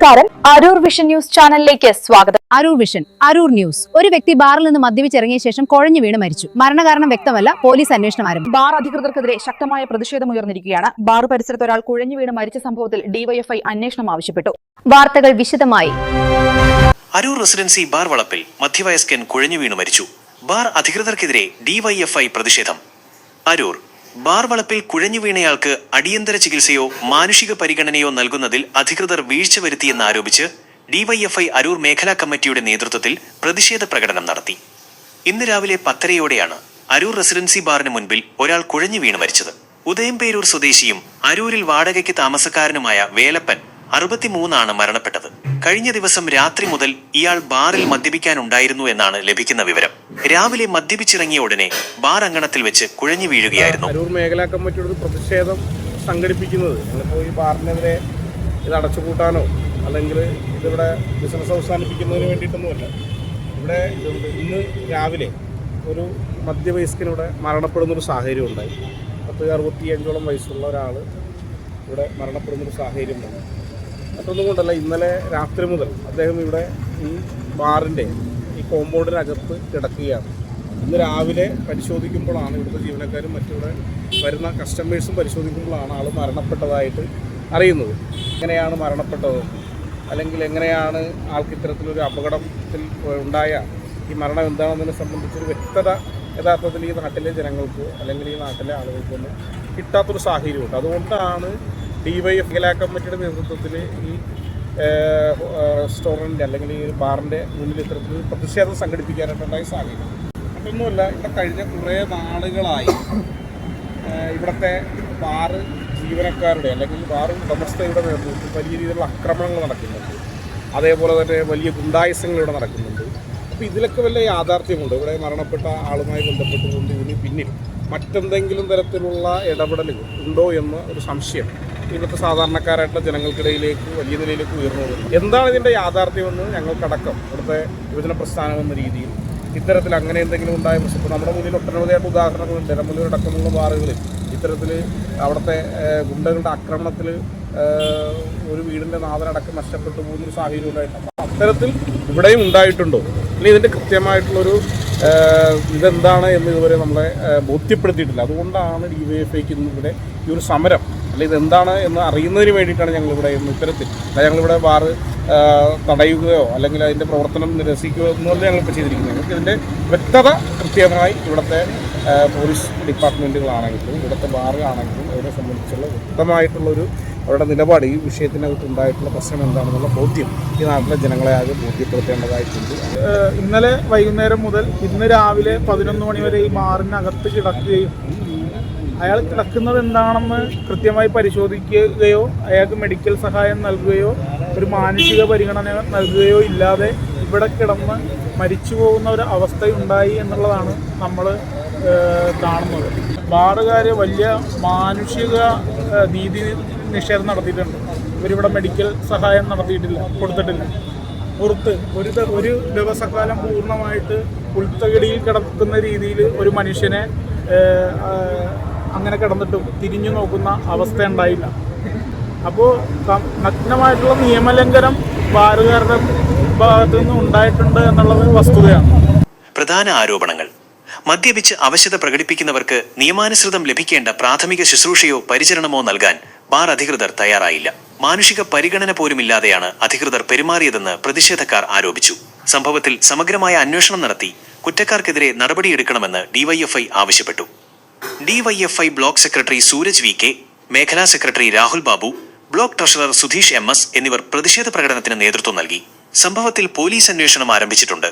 നമസ്കാരം, Aroor vision news ചാനലിലേക്ക് സ്വാഗതം. Aroor vision, Aroor news. ഒരു വ്യക്തി ബാറിൽ നിന്ന് മദ്യപിച്ചിറങ്ങിയ ശേഷം കുഴഞ്ഞു വീണ് മരിച്ചു. മരണകാരണം വ്യക്തമല്ല. പോലീസ് അന്വേഷണം ആരംഭിച്ചു. ബാർ അധികൃതർക്കെതിരെ ശക്തമായ പ്രതിഷേധമുയർന്നിരിക്കുകയാണ്. ബാർ പരിസരത്ത് ഒരാൾ കുഴഞ്ഞു വീണ് മരിച്ച സംഭവത്തിൽ ഡിവൈഎഫ്ഐ അന്വേഷണം ആവശ്യപ്പെട്ടു. വാർത്തകൾ വിശദമായി. അരൂർ റെസിഡൻസി ബാർ വളപ്പിൽ മധ്യവയസ്കൻ കുഴഞ്ഞു വീണ് മരിച്ചു. ബാർ അധികൃതർക്കെതിരെ ഡിവൈഎഫ്ഐ പ്രതിഷേധം. അരൂർ ബാർ വളപ്പിൽ കുഴഞ്ഞു വീണയാൾക്ക് അടിയന്തര ചികിത്സയോ മാനുഷിക പരിഗണനയോ നൽകുന്നതിൽ അധികൃതർ വീഴ്ച വരുത്തിയെന്നാരോപിച്ച് ഡിവൈഎഫ്ഐ അരൂർ മേഖലാ കമ്മിറ്റിയുടെ നേതൃത്വത്തിൽ പ്രതിഷേധ പ്രകടനം നടത്തി. ഇന്ന് രാവിലെ 10:30 അരൂർ റെസിഡൻസി ബാറിന് മുൻപിൽ ഒരാൾ കുഴഞ്ഞു വീണ് മരിച്ചത്. ഉദയംപേരൂർ സ്വദേശിയും അരൂരിൽ വാടകയ്ക്ക് താമസക്കാരനുമായ വേലപ്പൻ 63 മരണപ്പെട്ടത്. കഴിഞ്ഞ ദിവസം രാത്രി മുതൽ ഇയാൾ ബാറിൽ മദ്യപിക്കാനുണ്ടായിരുന്നു എന്നാണ് ലഭിക്കുന്ന വിവരം. രാവിലെ മദ്യപിച്ചിറങ്ങിയ ഉടനെ ബാർ അങ്കണത്തിൽ വെച്ച് കുഴഞ്ഞു വീഴുകയായിരുന്നു. അരൂർ മേഖലാ കമ്മിറ്റിയുടെ പ്രതിഷേധം സംഘടിപ്പിക്കുന്നത് ഞങ്ങളിപ്പോൾ ഈ ബാറിനെതിരെ ഇത് അടച്ചുപൂട്ടാനോ അല്ലെങ്കിൽ ഇതിവിടെ ബിസിനസ് അവസാനിപ്പിക്കുന്നതിന് വേണ്ടിയിട്ടൊന്നുമല്ല. ഇവിടെ ഇന്ന് രാവിലെ ഒരു മധ്യവയസ്കനിവിടെ മരണപ്പെടുന്നൊരു സാഹചര്യം ഉണ്ടായി. 65 വയസ്സുള്ള ഒരാൾ ഇവിടെ മരണപ്പെടുന്നൊരു സാഹചര്യം വന്നു. മറ്റൊന്നും കൊണ്ടല്ല, ഇന്നലെ രാത്രി മുതൽ അദ്ദേഹം ഇവിടെ ഈ ബാറിൻ്റെ ഈ കോമ്പൗണ്ടിനകത്ത് കിടക്കുകയാണ്. ഇന്ന് രാവിലെ പരിശോധിക്കുമ്പോഴാണ് ഇവിടുത്തെ ജീവനക്കാരും മറ്റിവിടെ വരുന്ന കസ്റ്റമേഴ്സും പരിശോധിക്കുമ്പോഴാണ് ആൾ മരണപ്പെട്ടതായിട്ട് അറിയുന്നത്. എങ്ങനെയാണ് മരണപ്പെട്ടത്, അല്ലെങ്കിൽ എങ്ങനെയാണ് ആൾക്ക് ഇത്തരത്തിലൊരു അപകടത്തിൽ ഉണ്ടായ ഈ മരണം എന്താണെന്നതിനെ സംബന്ധിച്ചൊരു വ്യക്തത യഥാർത്ഥത്തിൽ ഈ നാട്ടിലെ ജനങ്ങൾക്ക് അല്ലെങ്കിൽ ഈ നാട്ടിലെ ആളുകൾക്കൊന്നും കിട്ടാത്തൊരു സാഹചര്യമുണ്ട്. അതുകൊണ്ടാണ് ഡിവൈഎഫ് മേഖലാ കമ്മിറ്റിയുടെ നേതൃത്വത്തിൽ ഈ റെസ്റ്റോറൻറ്റ് അല്ലെങ്കിൽ ഈ ബാറിൻ്റെ മുന്നിൽ ഇത്തരത്തിൽ പ്രതിഷേധം സംഘടിപ്പിക്കാനായിട്ടുണ്ടായ സാഹചര്യം. മറ്റൊന്നുമല്ല, ഇവിടെ കഴിഞ്ഞ കുറേ നാളുകളായി ഇവിടുത്തെ ബാറ് ജീവനക്കാരുടെ അല്ലെങ്കിൽ ബാർ ഉടമസ്ഥയുടെ നേതൃത്വത്തിൽ വലിയ രീതിയിലുള്ള ആക്രമണങ്ങൾ നടക്കുന്നുണ്ട്. അതേപോലെ തന്നെ വലിയ ഗുണ്ടായുസങ്ങൾ ഇവിടെ നടക്കുന്നുണ്ട്. അപ്പോൾ ഇതിലൊക്കെ വല്ല യാഥാർത്ഥ്യമുണ്ട്. ഇവിടെ മരണപ്പെട്ട ആളുമായി ബന്ധപ്പെട്ടുകൊണ്ട് ഇതിന് പിന്നിൽ മറ്റെന്തെങ്കിലും തരത്തിലുള്ള ഇടപെടലുകൾ ഉണ്ടോ എന്ന ഒരു സംശയം ഇവിടുത്തെ സാധാരണക്കാരായിട്ടുള്ള ജനങ്ങൾക്കിടയിലേക്ക് വലിയ നിലയിലേക്ക് ഉയർന്നു വരുന്നു. എന്താണ് ഇതിൻ്റെ യാഥാർത്ഥ്യമെന്ന് ഞങ്ങൾക്കടക്കം ഇവിടുത്തെ യുവജന പ്രസ്ഥാനം എന്ന രീതിയിൽ ഇത്തരത്തിൽ അങ്ങനെ എന്തെങ്കിലും ഉണ്ടായ പ്രശ്നം നമ്മുടെ മുന്നിൽ ഒട്ടനവധിയായിട്ട് ഉദാഹരണങ്ങളുണ്ട്. നിലമ്പൂരടക്കമുള്ള ബാറുകളിൽ ഇത്തരത്തിൽ അവിടുത്തെ ഗുണ്ടകളുടെ ആക്രമണത്തിൽ ഒരു വീടിൻ്റെ നാഥനടക്കം നഷ്ടപ്പെട്ടു പോകുന്നൊരു സാഹചര്യം ഉണ്ടായിട്ടുണ്ട്. അത്തരത്തിൽ ഇവിടെയും ഉണ്ടായിട്ടുണ്ടോ, അല്ലെങ്കിൽ ഇതിൻ്റെ കൃത്യമായിട്ടുള്ളൊരു ഇതെന്താണ് എന്ന് ഇതുവരെ നമ്മളെ ബോധ്യപ്പെടുത്തിയിട്ടില്ല. അതുകൊണ്ടാണ് ഡിവൈഎഫ്ഐക്ക് ഇന്നിവിടെ ഈ ഒരു സമരം അല്ലെങ്കിൽ ഇതെന്താണ് എന്ന് അറിയുന്നതിന് വേണ്ടിയിട്ടാണ് ഞങ്ങളിവിടെ ഇത്തരത്തിൽ ഞങ്ങളിവിടെ ബാറ് തടയുകയോ അല്ലെങ്കിൽ അതിൻ്റെ പ്രവർത്തനം നിരസിക്കുകയോ എന്നല്ല ഞങ്ങളിപ്പോൾ ചെയ്തിരിക്കുന്നത്. ഞങ്ങൾക്ക് ഇതിൻ്റെ വ്യക്തത കൃത്യമായി ഇവിടുത്തെ പോലീസ് ഡിപ്പാർട്ട്മെൻറ്റുകളാണെങ്കിലും ഇവിടുത്തെ ബാറ് ആണെങ്കിലും അതിനെ സംബന്ധിച്ചുള്ള വ്യക്തമായിട്ടുള്ളൊരു അവരുടെ നിലപാട് ഈ വിഷയത്തിനകത്ത് ഉണ്ടായിട്ടുള്ള പ്രശ്നം എന്താണെന്നുള്ള ബോധ്യം ഈ നാട്ടിലെ ജനങ്ങളെ ആകെ ബോധ്യപ്പെടുത്തേണ്ടതായിട്ടുണ്ട്. ഇന്നലെ വൈകുന്നേരം മുതൽ ഇന്ന് രാവിലെ 11 മണി വരെ ഈ ബാറിനകത്ത് കിടക്കുകയും അയാൾ കിടക്കുന്നത് എന്താണെന്ന് കൃത്യമായി പരിശോധിക്കുകയോ അയാൾക്ക് മെഡിക്കൽ സഹായം നൽകുകയോ ഒരു മാനുഷിക പരിഗണന നൽകുകയോ ഇല്ലാതെ ഇവിടെ കിടന്ന് മരിച്ചു പോകുന്ന ഒരു അവസ്ഥയുണ്ടായി എന്നുള്ളതാണ് നമ്മൾ കാണുന്നത്. ബാറുകാർ വലിയ മാനുഷിക നീതി നിഷേധം നടത്തിയിട്ടുണ്ട്. ഇവരിവിടെ മെഡിക്കൽ സഹായം കൊടുത്തിട്ടില്ല. പുറത്ത് ഒരു ദിവസക്കാലം പൂർണ്ണമായിട്ട് പുൽത്തകിടിയിൽ കിടക്കുന്ന രീതിയിൽ ഒരു മനുഷ്യനെ അങ്ങനെ കിടന്നിട്ടും തിരിഞ്ഞു നോക്കുന്ന അവസ്ഥ ഉണ്ടായില്ല. അപ്പോൾ നഗ്നമായിട്ടുള്ള നിയമലംഘനം ബാറുകാരുടെ ഭാഗത്തു നിന്ന് ഉണ്ടായിട്ടുണ്ട് എന്നുള്ളത് വസ്തുതയാണ്. പ്രധാന ആരോപണങ്ങൾ: മദ്യപിച്ച് അവശത പ്രകടിപ്പിക്കുന്നവർക്ക് നിയമാനുസൃതം ലഭിക്കേണ്ട പ്രാഥമിക ശുശ്രൂഷയോ പരിചരണമോ നൽകാൻ ബാർ അധികൃതർ തയ്യാറായില്ല. മാനുഷിക പരിഗണന പോലുമില്ലാതെയാണ് അധികൃതർ പെരുമാറിയതെന്ന് പ്രതിഷേധക്കാർ ആരോപിച്ചു. സംഭവത്തിൽ സമഗ്രമായ അന്വേഷണം നടത്തി കുറ്റക്കാർക്കെതിരെ നടപടിയെടുക്കണമെന്ന് ഡിവൈഎഫ്ഐ ആവശ്യപ്പെട്ടു. DYFI block secretary Suraj V K, മേഖലാ secretary Rahul Babu, block treasurer Sudheesh MS എന്നിവർ പ്രതിഷേധ പ്രകടനത്തിന് നേതൃത്വം നൽകി. സംഭവത്തിൽ പോലീസ് അന്വേഷണം ആരംഭിച്ചിട്ടുണ്ട്.